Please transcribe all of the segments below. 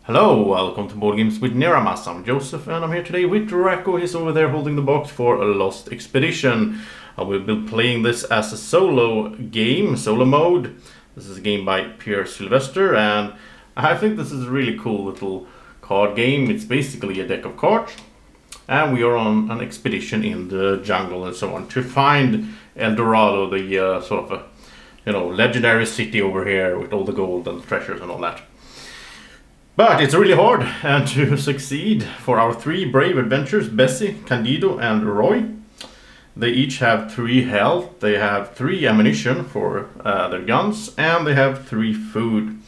Hello, welcome to Board Games with Neramas. I'm Joseph and I'm here today with Dorado. He's over there holding the box for a Lost Expedition. I will be playing this as a solo game, solo mode. This is a game by Pierre Sylvester and I think this is a really cool little card game. It's basically a deck of cards and we are on an expedition in the jungle and so on to find El Dorado, the sort of legendary city over here with all the gold and the treasures and all that. But it's really hard and to succeed for our three brave adventurers, Bessie, Candido and Roy. They each have 3 health, they have 3 ammunition for their guns and they have 3 food.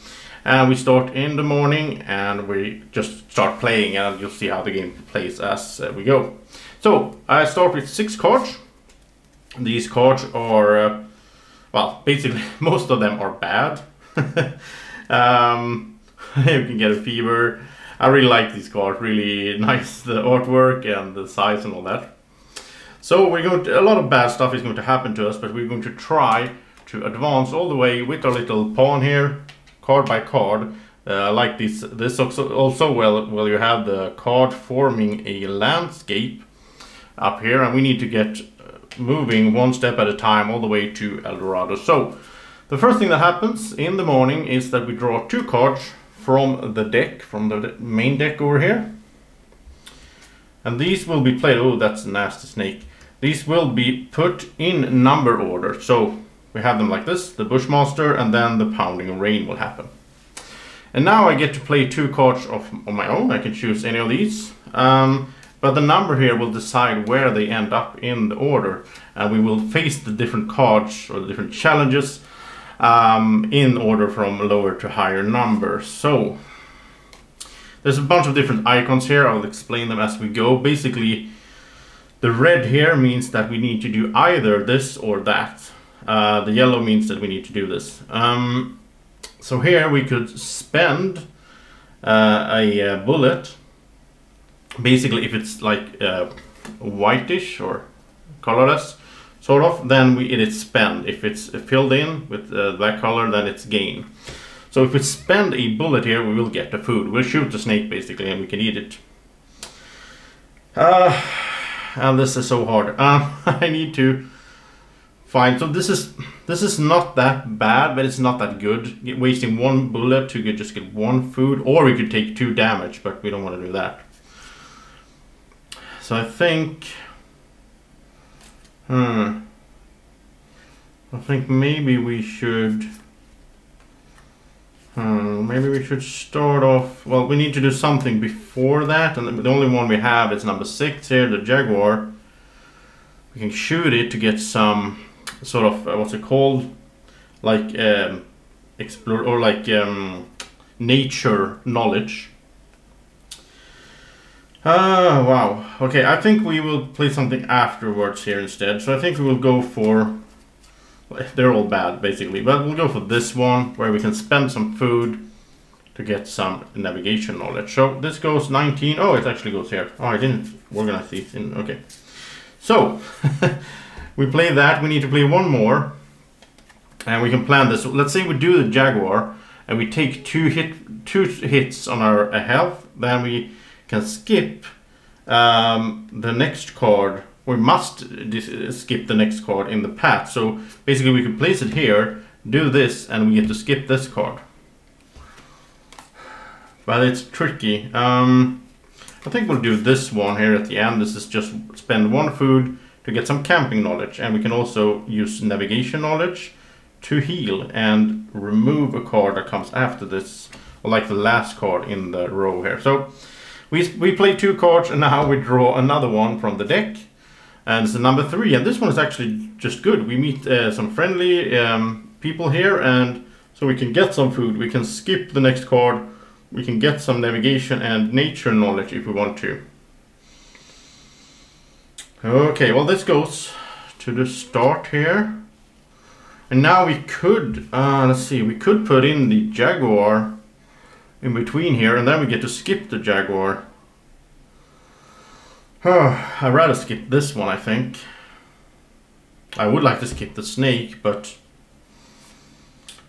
And we start in the morning and we just start playing and you'll see how the game plays as we go. So I start with 6 cards. These cards are, well, basically most of them are bad. You can get a fever. I really like these cards, really nice, the artwork and the size and all that. So we're going to, a lot of bad stuff is going to happen to us, but we're going to try to advance all the way with our little pawn here, card by card. I like this also well you have the card forming a landscape up here and we need to get moving one step at a time all the way to El Dorado. So the first thing that happens in the morning is that we draw 2 cards from the deck, from the main deck over here. And these will be played, oh that's a nasty snake. These will be put in number order. So we have them like this, the Bushmaster and then the Pounding Rain will happen. And now I get to play 2 cards on my own. I can choose any of these. But the number here will decide where they end up in the order. And we will face the different cards or the different challenges in order from lower to higher numbers. So there's a bunch of different icons here. I'll explain them as we go. Basically the red here means that we need to do either this or that. The yellow means that we need to do this. So here we could spend a bullet. Basically if it's like whitish or colorless sort of, then it is spend. If it's filled in with that color, then it's gain. So if we spend a bullet here, we will get the food. We'll shoot the snake basically and we can eat it. And this is so hard. I need to find, so this is not that bad, but it's not that good. Wasting 1 bullet to just get 1 food, or we could take 2 damage, but we don't want to do that. So I think maybe we should start off, well, we need to do something before that, and the only one we have is number 6 here, the Jaguar. We can shoot it to get some sort of what's it called, like explore or like nature knowledge. Wow. Okay, I think we will play something afterwards here instead. So I think we will go for, they're all bad basically, but we'll go for this one where we can spend some food to get some navigation knowledge. So this goes 19. Oh, it actually goes here. Oh, I didn't organize these in. Okay. So we play that. We need to play 1 more and we can plan this. So let's say we do the Jaguar and we take 2 hits on our health, then we can skip the next card. We must skip the next card in the path. So basically we can place it here, do this, and we get to skip this card. But it's tricky. I think we'll do this one here at the end. This is just spend 1 food to get some camping knowledge, and we can also use navigation knowledge to heal and remove a card that comes after this, or like the last card in the row here. So we play 2 cards and now we draw another one from the deck. And it's the number 3. And this one is actually just good. We meet some friendly people here and so we can get some food. We can skip the next card. We can get some navigation and nature knowledge if we want to. Okay, well this goes to the start here. And now we could, let's see, we could put in the Jaguar in between here and then we get to skip the Jaguar. I'd rather skip this one, I think. I would like to skip the snake, but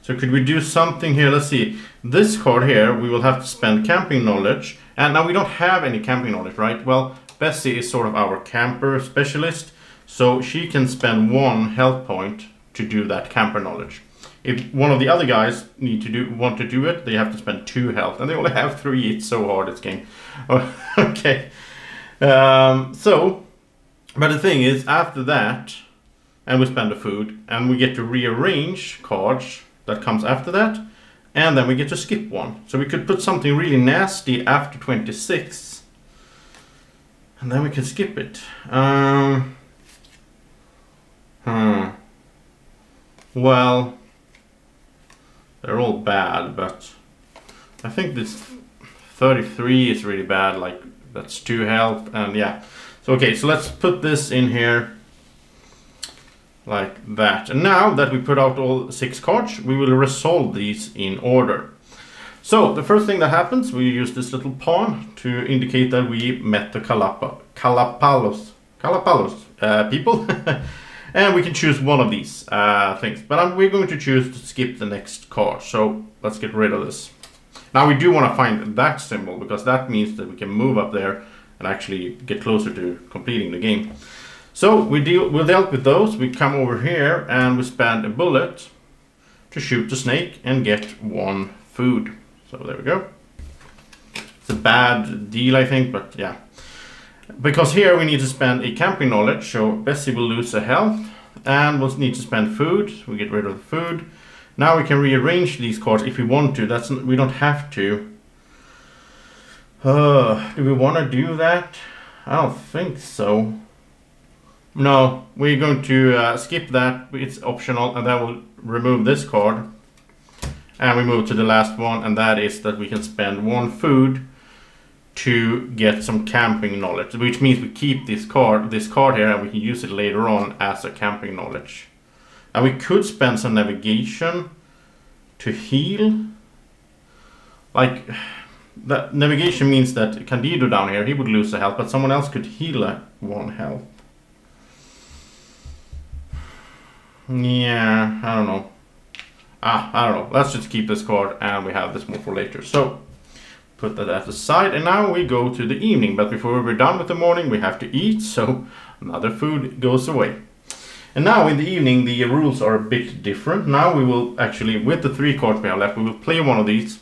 So could we do something here? Let's see. This card here, we will have to spend camping knowledge. And now we don't have any camping knowledge, right? Well, Bessie is sort of our camper specialist. So she can spend 1 health point to do that camper knowledge. If one of the other guys want to do it, they have to spend 2 health. And they only have 3. It's so hard, this game. Okay. But the thing is, after that, and we spend the food, and we get to rearrange cards that comes after that, and then we get to skip 1. So we could put something really nasty after 26, and then we can skip it. Well, they're all bad, but I think this 33 is really bad, like that's 2 health, and yeah. So okay, so let's put this in here like that. And now that we put out all 6 cards, we will resolve these in order. So the first thing that happens, we use this little pawn to indicate that we met the Calapalos people. And we can choose one of these things. But we're going to choose to skip the next card. So let's get rid of this. Now we do want to find that symbol, because that means that we can move up there and actually get closer to completing the game. So we dealt with those. We come over here and we spend a bullet to shoot the snake and get 1 food. So there we go. It's a bad deal, I think, but yeah. Because here we need to spend a camping knowledge, so Bessie will lose a health, and we'll need to spend food. We get rid of the food. Now we can rearrange these cards if we want to. We don't have to. Do we want to do that? I don't think so. No, we're going to skip that. It's optional, and then we'll remove this card. And we move to the last one, and that is that we can spend 1 food to get some camping knowledge, which means we keep this card here, and we can use it later on as a camping knowledge. And we could spend some navigation to heal. Like, that navigation means that Candido down here, he would lose a health, but someone else could heal 1 health. Yeah, I don't know. I don't know. Let's just keep this card, and we have this more for later. So put that at the side, and now we go to the evening. But before we're done with the morning, we have to eat, so another food goes away. And now in the evening, the rules are a bit different. Now we will actually, with the 3 cards we have left, we will play one of these,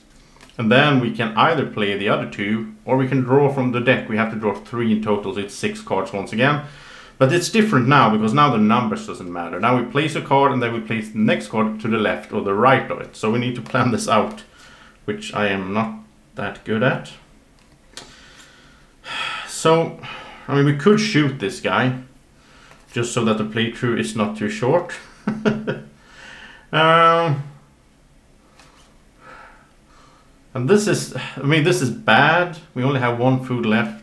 and then we can either play the other 2, or we can draw from the deck. We have to draw 3 in total, so it's 6 cards once again. But it's different now, because now the numbers doesn't matter. Now we place a card, and then we place the next card to the left or the right of it. So we need to plan this out, which I am not that good at. So, I mean, we could shoot this guy, just so that the playthrough is not too short. And this is, I mean, this is bad. We only have 1 food left.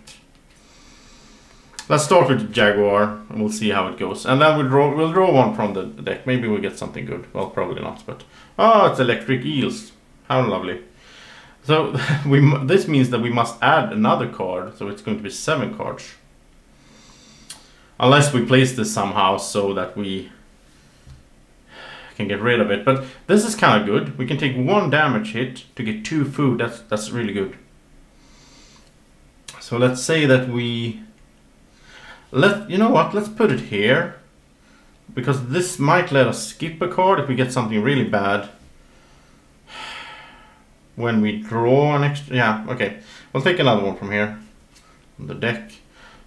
Let's start with the Jaguar, and we'll see how it goes. And then we'll draw 1 from the deck. Maybe we'll get something good. Well, probably not, but... Oh, it's electric eels. How lovely. So, this means that we must add another card, so it's going to be 7 cards. Unless we place this somehow so that we can get rid of it. But this is kind of good. We can take 1 damage hit to get 2 food. That's really good. So let's say that we... You know what, let's put it here, because this might let us skip a card if we get something really bad when we draw an extra. Yeah, okay, we'll take another one from here on the deck.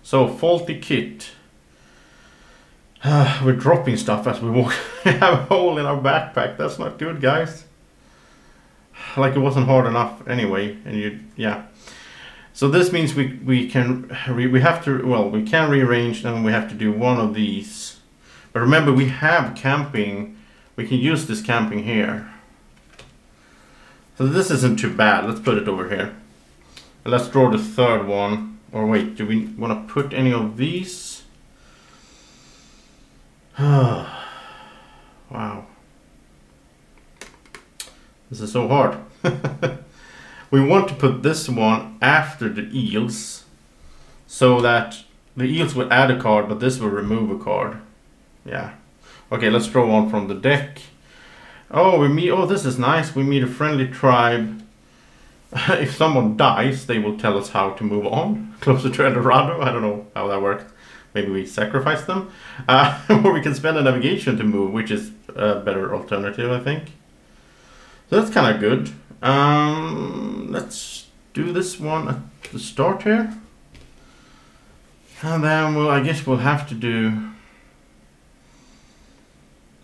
So faulty kit. We're dropping stuff as we walk. We have a hole in our backpack. That's not good, guys. Like it wasn't hard enough anyway. And yeah. So this means we can rearrange, and we have to do 1 of these. But remember, we have camping. We can use this camping here. So this isn't too bad. Let's put it over here. And let's draw the 3rd one. Or wait, do we want to put any of these? Wow. This is so hard. We want to put this one after the eels, so that the eels will add a card, but this will remove a card. Yeah. Okay, let's draw 1 from the deck. Oh, we meet. Oh, this is nice. We meet a friendly tribe. If someone dies, they will tell us how to move on closer to Dorado. I don't know how that works. Maybe we sacrifice them, or we can spend a navigation to move, which is a better alternative, I think. So that's kind of good. Let's do this one at the start here, and then I guess we'll have to do.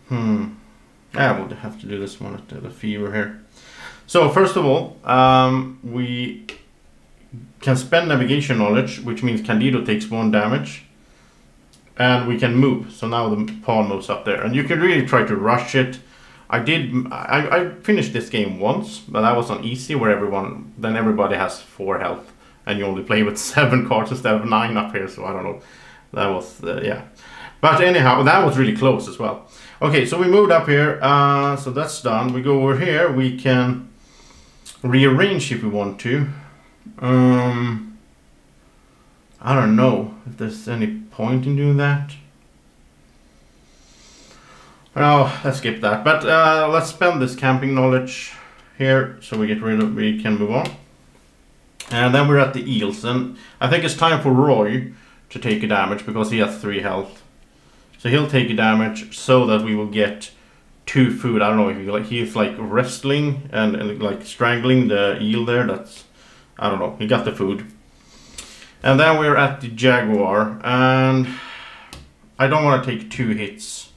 Yeah, we'll have to do this one at the fever here. So first of all, we can spend navigation knowledge, which means Candido takes 1 damage, and we can move. So now the pawn moves up there, and you can really try to rush it. I finished this game once, but that was on easy, where everybody has 4 health, and you only play with 7 cards instead of 9 up here. So I don't know. That was yeah. But anyhow, that was really close as well. Okay, so we moved up here. So that's done. We go over here. We can rearrange if we want to. I don't know if there's any point in doing that. Oh, let's skip that. But let's spend this camping knowledge here so we can move on. And then we're at the eels, and I think it's time for Roy to take a damage because he has 3 health. So he'll take a damage so that we will get 2 food. I don't know if he's like wrestling and like strangling the eel there. I don't know. He got the food. And then we're at the jaguar, and I don't want to take 2 hits.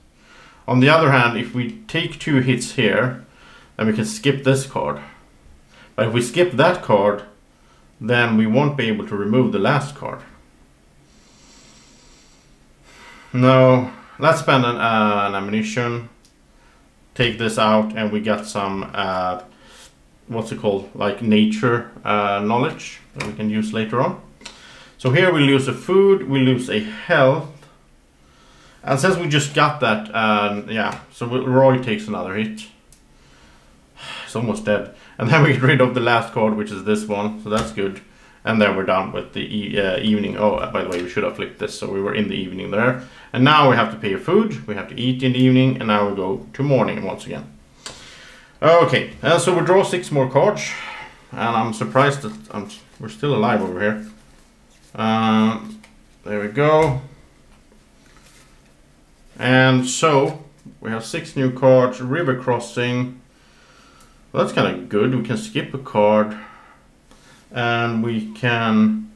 On the other hand, if we take 2 hits here, then we can skip this card. But if we skip that card, then we won't be able to remove the last card. No, let's spend an ammunition. Take this out, and we got some what's it called, like nature knowledge that we can use later on. So here we lose a food, we lose a health, and since we just got that, yeah, so Roy takes another hit. He's almost dead, and then we get rid of the last card, which is this one, so that's good. And then we're done with the evening. Oh, by the way, we should have flipped this, so we were in the evening there. And now we have to pay a food, we have to eat in the evening, and now we go to morning once again. Okay, so we draw 6 more cards, and I'm surprised that we're still alive over here. There we go. And so, we have 6 new cards, river crossing. Well, that's kind of good, we can skip a card. And we can,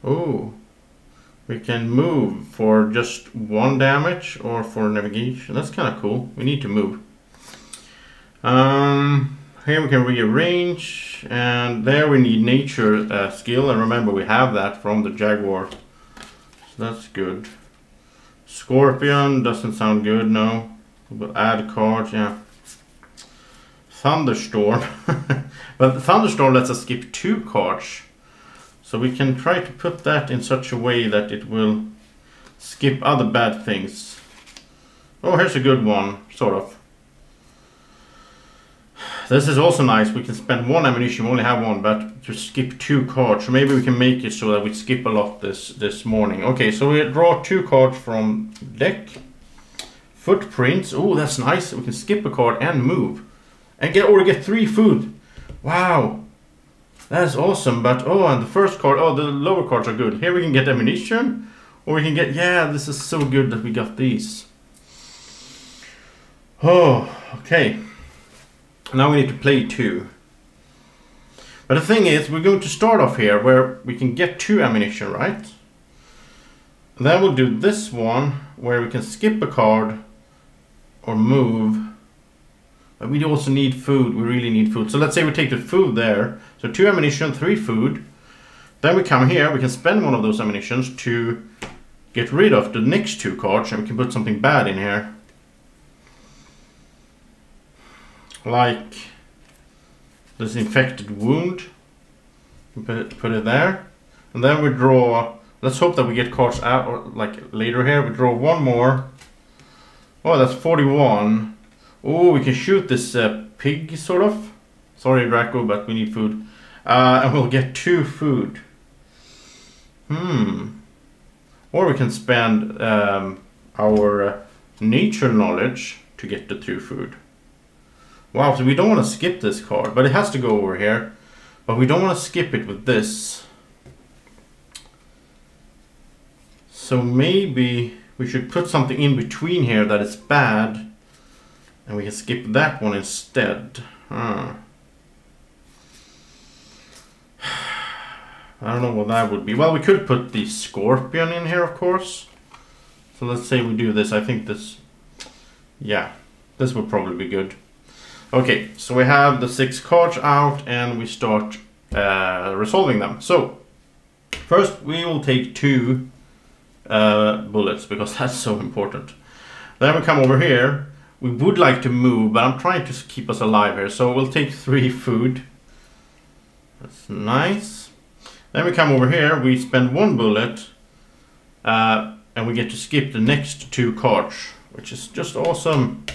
we can move for just 1 damage or for navigation. That's kind of cool. We need to move. Here we can rearrange, and there we need nature skill. And remember, we have that from the jaguar, so that's good. Scorpion doesn't sound good. No, we'll add cards. Yeah. Thunderstorm. But Thunderstorm lets us skip 2 cards. So we can try to put that in such a way that it will skip other bad things. Oh, here's a good one, sort of. This is also nice. We can spend 1 ammunition, we only have 1, but to skip 2 cards. So maybe we can make it so that we skip a lot this morning. Okay, so we draw 2 cards from deck. Footprints. Oh, that's nice. We can skip a card and move. And get 3 food. Wow, that's awesome. But and the first card, the lower cards are good. Here we can get ammunition, or we can get, yeah, this is so good that we got these. Oh, okay. Now we need to play 2. But the thing is, we're going to start off here where we can get 2 ammunition, right? And then we'll do this one where we can skip a card or move. But we also need food. We really need food. So let's say we take the food there. So 2 ammunition, 3 food. Then we come here. We can spend one of those ammunitions to get rid of the next 2 cards, and we can put something bad in here. Like this infected wound. We put it there. And then we draw. Let's hope that we get cards out, or like later here. We draw 1 more. Oh, that's 41. Oh, we can shoot this pig, sort of. Sorry, Draco, but we need food. And we'll get 2 food. Or we can spend our nature knowledge to get the 2 food. Wow, so we don't want to skip this card, but it has to go over here. But we don't want to skip it with this. So maybe we should put something in between here that is bad. And we can skip that one instead. I don't know what that would be. Well, we could put the scorpion in here, of course. So let's say we do this. I think this... Yeah, this would probably be good. Okay, so we have the 6 cards out and we start resolving them. So, first we will take 2 bullets because that's so important. Then we come over here. We would like to move, but I'm trying to keep us alive here. So we'll take 3 food. That's nice. Then we come over here. We spend 1 bullet. And we get to skip the next 2 cards, which is just awesome.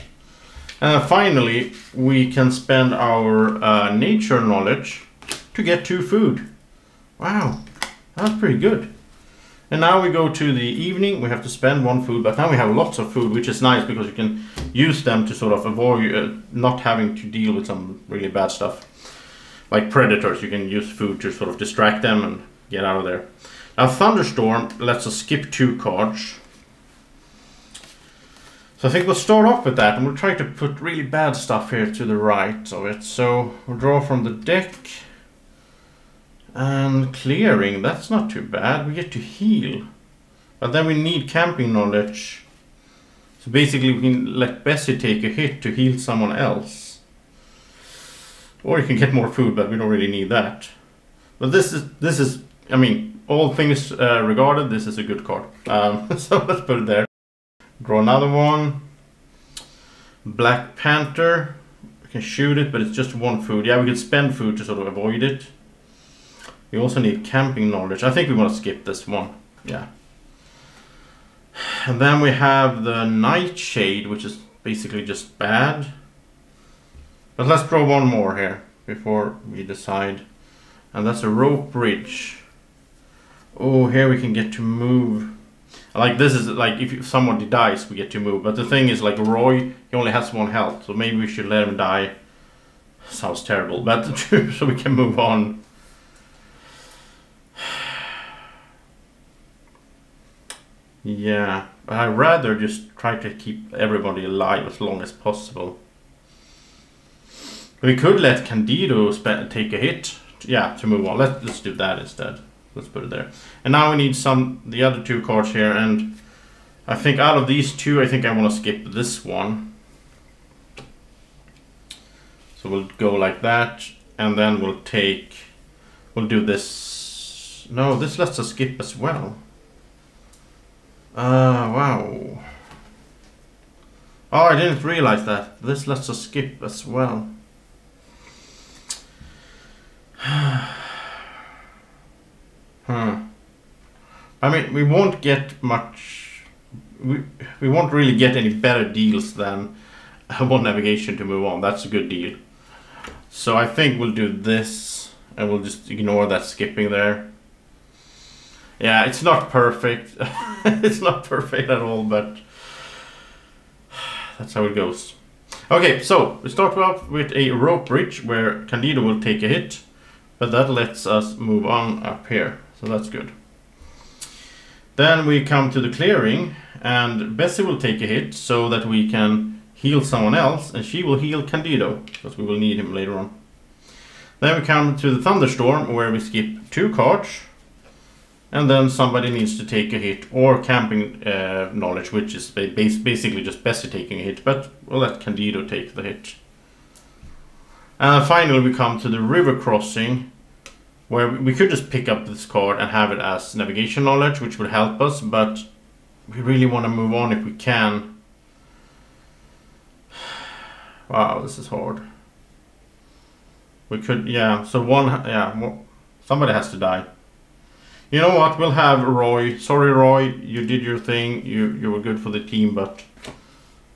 And finally, we can spend our nature knowledge to get 2 food. Wow, that's pretty good. And now we go to the evening. We have to spend 1 food, but now we have lots of food, which is nice because you can use them to sort of avoid not having to deal with some really bad stuff. Like predators, you can use food to sort of distract them and get out of there. Now Thunderstorm lets us skip 2 cards. So I think we'll start off with that, and we'll try to put really bad stuff here to the right of it. So we'll draw from the deck. And clearing, that's not too bad. We get to heal. But then we need camping knowledge. So basically we can let Bessie take a hit to heal someone else. Or you can get more food, but we don't really need that. But this is I mean, all things regarded, this is a good card. So let's put it there. Draw another one. Black Panther. We can shoot it, but it's just 1 food. Yeah, we could spend food to sort of avoid it. We also need camping knowledge. I think we want to skip this one. Yeah. And then we have the Nightshade, which is basically just bad. But let's draw 1 more here before we decide. And that's a rope bridge. Oh, here we can get to move. Like this is like if someone dies, we get to move. But the thing is, like Roy, he only has 1 health, so maybe we should let him die. Sounds terrible, but so we can move on. Yeah, but I'd rather just try to keep everybody alive as long as possible. We could let Candido take a hit, yeah, to move on. Let's do that instead. Let's put it there. And now we need the other 2 cards here, and I think out of these 2, I think I want to skip this one. So we'll go like that, and then we'll do this. No, this lets us skip as well. Wow. Oh, I didn't realize that. This lets us skip as well. I mean, we won't get much. We won't really get any better deals than 1 navigation to move on. That's a good deal. So I think we'll do this, and we'll just ignore that skipping there. Yeah, it's not perfect. It's not perfect at all, but that's how it goes. Okay, so we start off with a rope bridge where Candido will take a hit, but that lets us move on up here, so that's good. Then we come to the clearing, and Bessie will take a hit so that we can heal someone else, and she will heal Candido, because we will need him later on. Then we come to the Thunderstorm, where we skip 2 cards, and then somebody needs to take a hit, or camping knowledge, which is basically just Bessie taking a hit, but we'll let Candido take the hit. And finally we come to the river crossing, where we could just pick up this card and have it as navigation knowledge, which would help us, but we really want to move on if we can. Wow, this is hard. We could, yeah, so somebody has to die. You know what, we'll have Roy. Sorry Roy, you did your thing, you were good for the team, but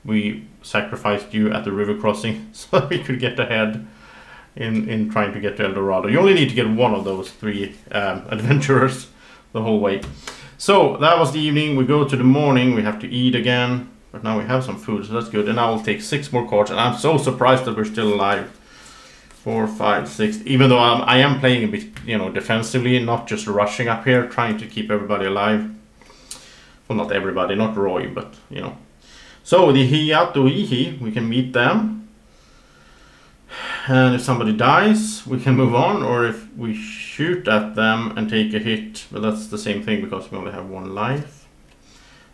we sacrificed you at the river crossing so we could get ahead in trying to get to El Dorado. You only need to get 1 of those 3 adventurers the whole way. So that was the evening. We go to the morning. We have to eat again. But now we have some food, so that's good. And I will take 6 more cards, and I'm so surprised that we're still alive. 4, 5, 6. Even though I am playing a bit, you know, defensively, not just rushing up here, trying to keep everybody alive. Well, not everybody, not Roy, but, you know. So, the Hiatoihi, we can meet them. And if somebody dies, we can move on. Or if we shoot at them and take a hit, but that's the same thing because we only have 1 life.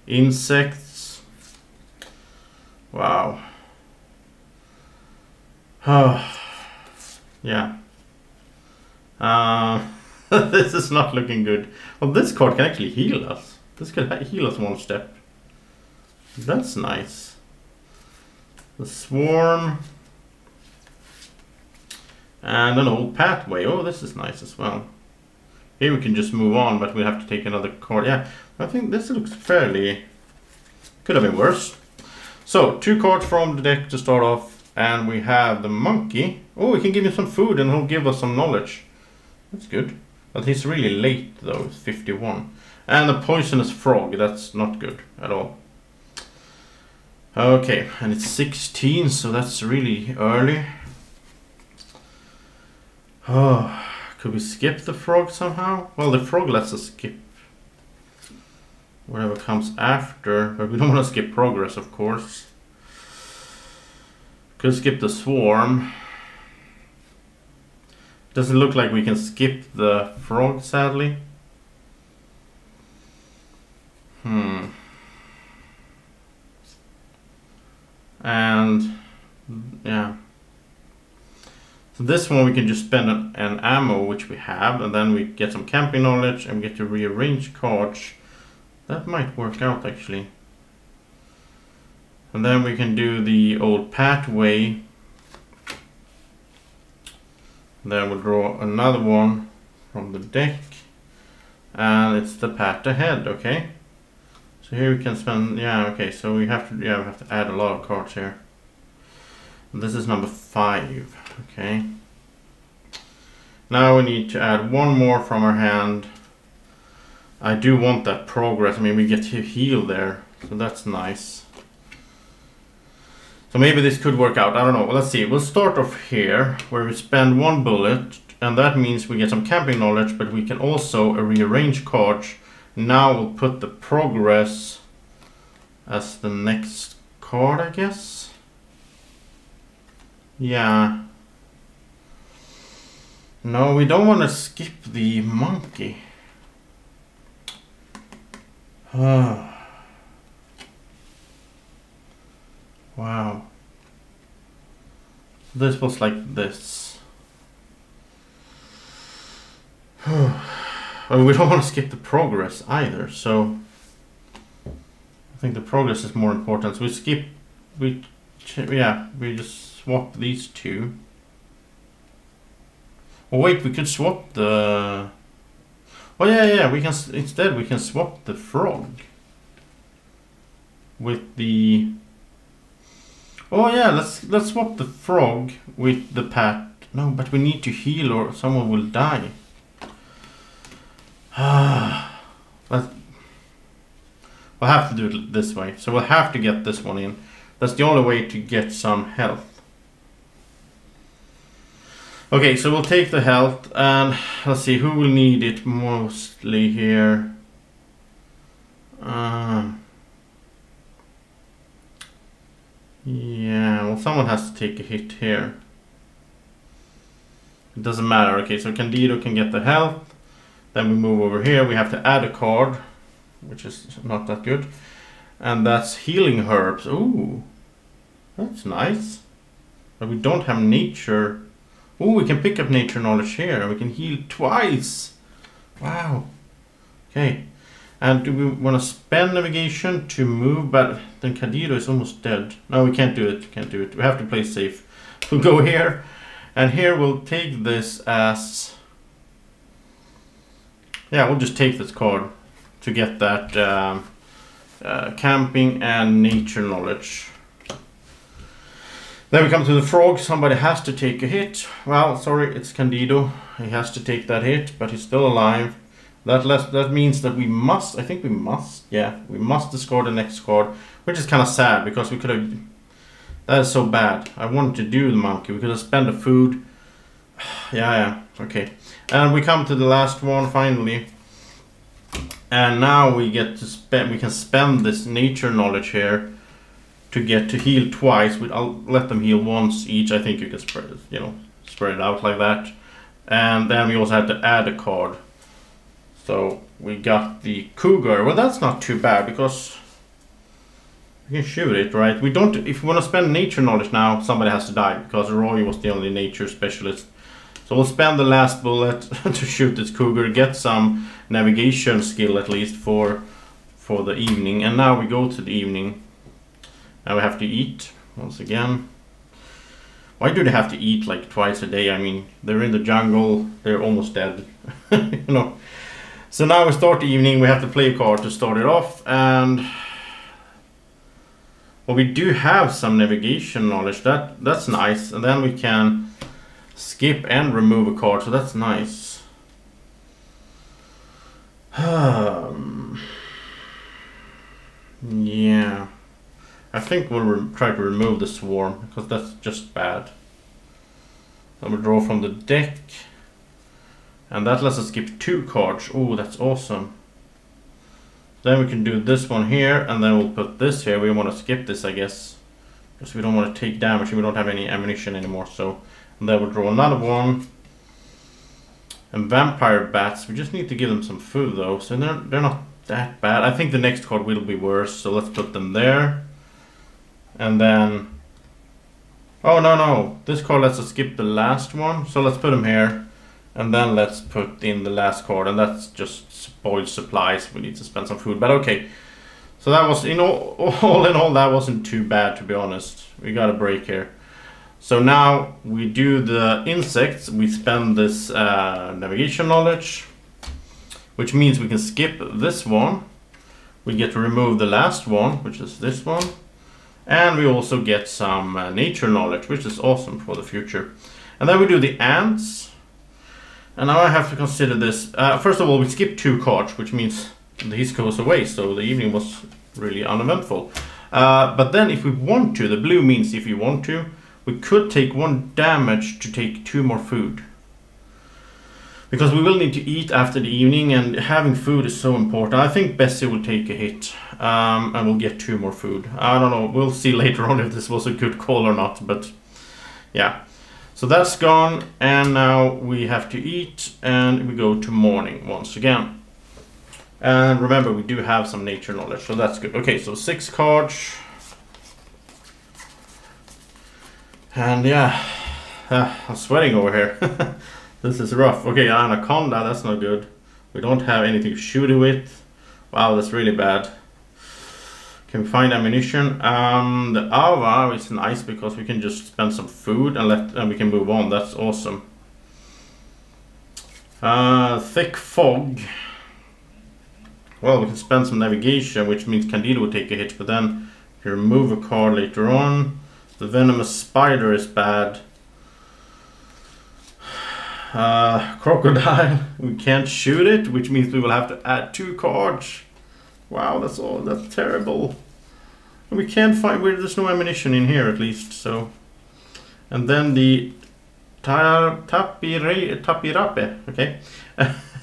Insects. Wow. Yeah. This is not looking good. Well, this card can actually heal us. This can heal us 1 step. That's nice. The Swarm. And an old pathway. Oh, this is nice as well. Here we can just move on, but we have to take another card. Yeah, I think this looks fairly... Could have been worse. So, 2 cards from the deck to start off. And we have the monkey. Oh, we can give him some food and he'll give us some knowledge. That's good. But he's really late though, 51. And the poisonous frog, that's not good at all. Okay, and it's 16, so that's really early. Oh, could we skip the frog somehow? Well, the frog lets us skip whatever comes after, but we don't want to skip progress, of course. Could skip the swarm. Doesn't look like we can skip the frog, sadly. And yeah. So this one we can just spend an ammo, which we have, and then we get some camping knowledge and we get to rearrange cards. That might work out actually. And then we can do the old pathway. Then we'll draw another one from the deck. And it's the path ahead, okay? So here we can spend, yeah, okay, so we have to add a lot of cards here. And this is number 5, okay? Now we need to add 1 more from our hand. I do want that progress. I mean, we get to heal there, so that's nice. So maybe this could work out. I don't know. Well, let's see. We'll start off here where we spend 1 bullet, and that means we get some camping knowledge, but we can also rearrange cards. Now we'll put the progress as the next card, I guess. Yeah. No, we don't want to skip the monkey. Wow. This was like this. Well, we don't want to skip the progress either, so I think the progress is more important. So we skip, we just swap these 2. Oh wait, we could swap the... Oh yeah, we can, instead we can swap the frog with the... Oh yeah, let's swap the frog with the pat. No, but we need to heal or someone will die. We'll have to do it this way. So we'll have to get this one in. That's the only way to get some health. Okay, so we'll take the health and let's see who will need it mostly here. Yeah, well, someone has to take a hit here. It doesn't matter. Okay, so Candido can get the health. Then we move over here. We have to add a card, which is not that good. And that's healing herbs. Ooh, that's nice. But we don't have nature. Ooh, we can pick up nature knowledge here. We can heal twice. Wow. Okay. And do we want to spend navigation to move? But then Candido is almost dead. No, we can't do it. Can't do it. We have to play safe. We'll go here. And here we'll take this as... Yeah, we'll just take this card to get that camping and nature knowledge. Then we come to the frog. Somebody has to take a hit. Well, sorry, it's Candido. He has to take that hit, but he's still alive. That means that we must, I think we must, yeah, we must discard the next card, which is kind of sad because we could have, that is so bad. I wanted to do the monkey, we could have spent the food. Yeah, okay. And we come to the last one finally. And now we get to spend, we can spend this nature knowledge here to get to heal twice. I'll let them heal once each. I think you can spread it, you know, spread it out like that. And then we also have to add a card. So we got the cougar. Well, that's not too bad because we can shoot it, right? We don't, if we want to spend nature knowledge now, somebody has to die because Roy was the only nature specialist. So we'll spend the last bullet to shoot this cougar, get some navigation skill at least for the evening. And now we go to the evening. Now we have to eat once again. Why do they have to eat like twice a day? I mean, they're in the jungle, they're almost dead, you know. So now we start the evening, we have to play a card to start it off, and well, we do have some navigation knowledge, that's nice, and then we can skip and remove a card, so that's nice. Yeah, I think we'll try to remove the swarm, because that's just bad. Then we'll draw from the deck. And that lets us skip 2 cards. Oh, that's awesome. Then we can do this one here, and then we'll put this here. We want to skip this, I guess, because we don't want to take damage and we don't have any ammunition anymore. So, and then we'll draw another one. And vampire bats, we just need to give them some food though, so they're not that bad. I think the next card will be worse, so let's put them there. And then, oh no, this card lets us skip the last one, so let's put them here. And then let's put in the last card, and that's just spoiled supplies. We need to spend some food, but okay. So that was, all in all, that wasn't too bad, to be honest. We got a break here. So now we do the insects. We spend this navigation knowledge, which means we can skip this one. We get to remove the last one, which is this one. And we also get some nature knowledge, which is awesome for the future. And then we do the ants. And now I have to consider this. First of all, we skipped 2 cards, which means these goes away. So the evening was really uneventful. But then if we want to, the blue means if you want to, we could take 1 damage to take 2 more food. Because we will need to eat after the evening, and having food is so important. I think Bessie will take a hit, and we'll get 2 more food. I don't know, we'll see later on if this was a good call or not, but yeah. So that's gone, and now we have to eat, and we go to morning once again. And remember, we do have some nature knowledge, so that's good. Okay, so 6 cards. And yeah, I'm sweating over here. This is rough. Okay, anaconda, that's not good. We don't have anything to shoot it with. Wow, that's really bad. Can we find ammunition? The Ava is nice because we can just spend some food and we can move on. That's awesome. Thick fog. Well, we can spend some navigation, which means Candido will take a hit, but then if you remove a card later on. The venomous spider is bad. Crocodile, we can't shoot it, which means we will have to add 2 cards. Wow, that's terrible. And we can't find, there's no ammunition in here at least, so. And then the tapirape, okay.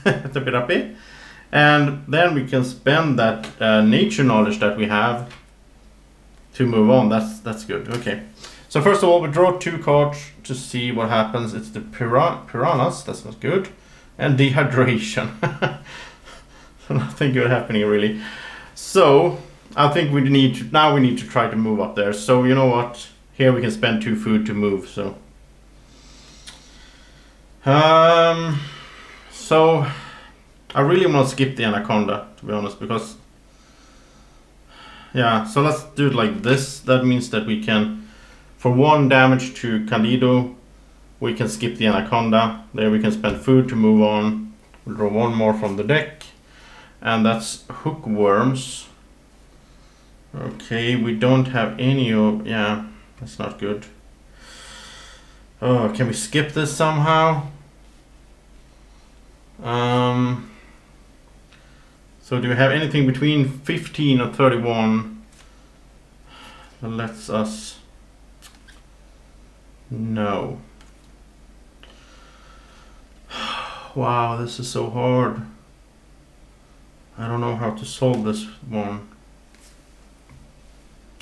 Tapirape. And then we can spend that nature knowledge that we have to move on. That's good, okay. So first of all, we draw 2 cards to see what happens. It's the piranhas, that's not good. And dehydration. Nothing good happening really. So I think we need to try to move up there. So you know what? Here we can spend 2 food to move. So so I really want to skip the anaconda, to be honest, because yeah. So let's do it like this. That means that we can, for 1 damage to Candido, we can skip the anaconda. There we can spend food to move on. We'll draw 1 more from the deck. And that's hookworms. Okay, we don't have any of, yeah, that's not good. Oh, can we skip this somehow? So do we have anything between 15 or 31 that lets us know? Wow, this is so hard. I don't know how to solve this one.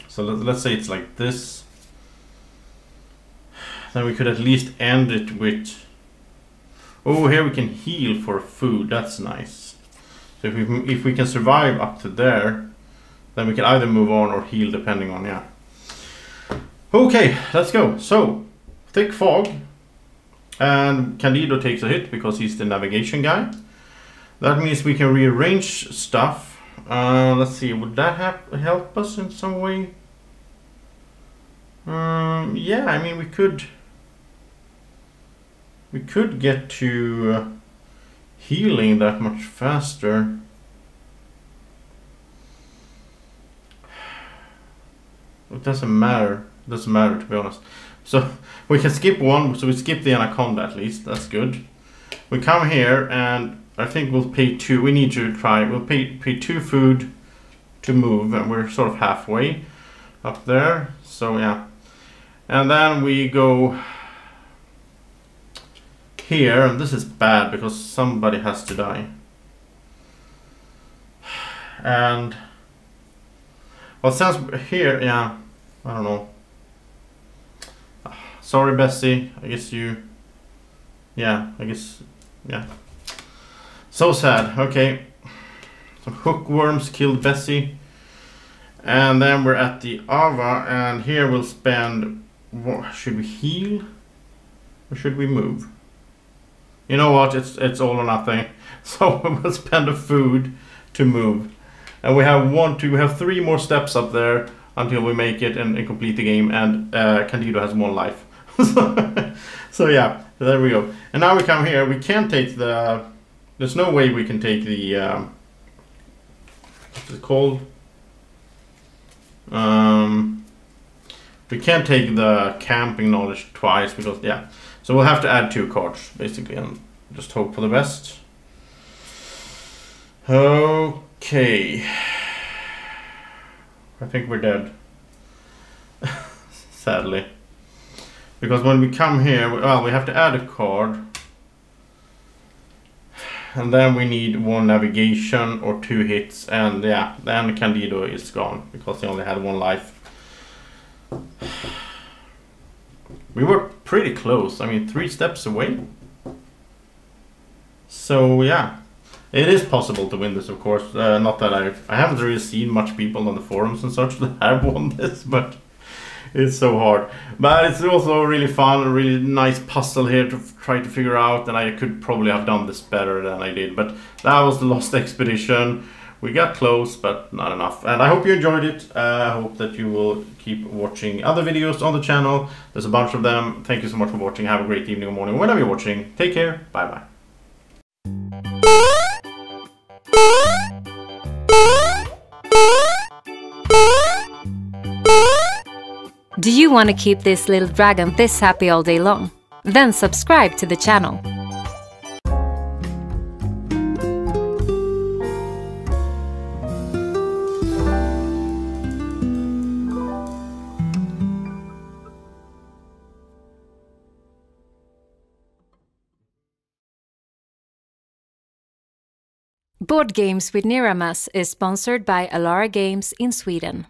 So let's say it's like this. Then we could at least end it with... Oh, here we can heal for food. That's nice. So if we can survive up to there, then we can either move on or heal depending on, yeah. Okay, let's go. So, thick fog. And Candido takes a hit because he's the navigation guy. That means we can rearrange stuff. Let's see, would that help us in some way? Yeah, I mean, we could get to healing that much faster. It doesn't matter. It doesn't matter, to be honest. So we can skip one. So we skip the anaconda at least. That's good. We come here and I think we'll pay 2. We need to try. We'll pay 2 food to move, and we're sort of halfway up there. So yeah. And then we go here, and this is bad because somebody has to die. And well, since here, yeah, I don't know. Sorry, Bessie. I guess you. Yeah, I guess. Yeah. So sad. Okay. Some hookworms killed Bessie. And then we're at the Ava, and here we'll spend. Should we heal? Or should we move? You know what? It's all or nothing. So we'll spend a food to move. And we have 3 more steps up there until we make it and complete the game, and Candido has 1 life. So yeah, there we go. And now we come here. We can't take the... There's no way we can take the... what's it called? We can't take the camping knowledge twice because, yeah. So we'll have to add 2 cards, basically, and just hope for the best. Okay. I think we're dead. Sadly. Because when we come here, well, we have to add a card. And then we need 1 navigation or 2 hits. And yeah, then Candido is gone because he only had 1 life. We were pretty close. I mean, 3 steps away. So yeah, it is possible to win this, of course. Not that I haven't really seen much people on the forums and such that have won this, but it's so hard. But it's also really fun, a really nice puzzle here to try to figure out, and I could probably have done this better than I did. But that was the Lost Expedition. We got close, but not enough. And I hope you enjoyed it. I hope that you will keep watching other videos on the channel. There's a bunch of them. Thank you so much for watching. Have a great evening or morning, whenever you're watching. Take care. Bye-bye. Do you want to keep this little dragon this happy all day long? Then subscribe to the channel. Board Games with Niramas is sponsored by Alara Games in Sweden.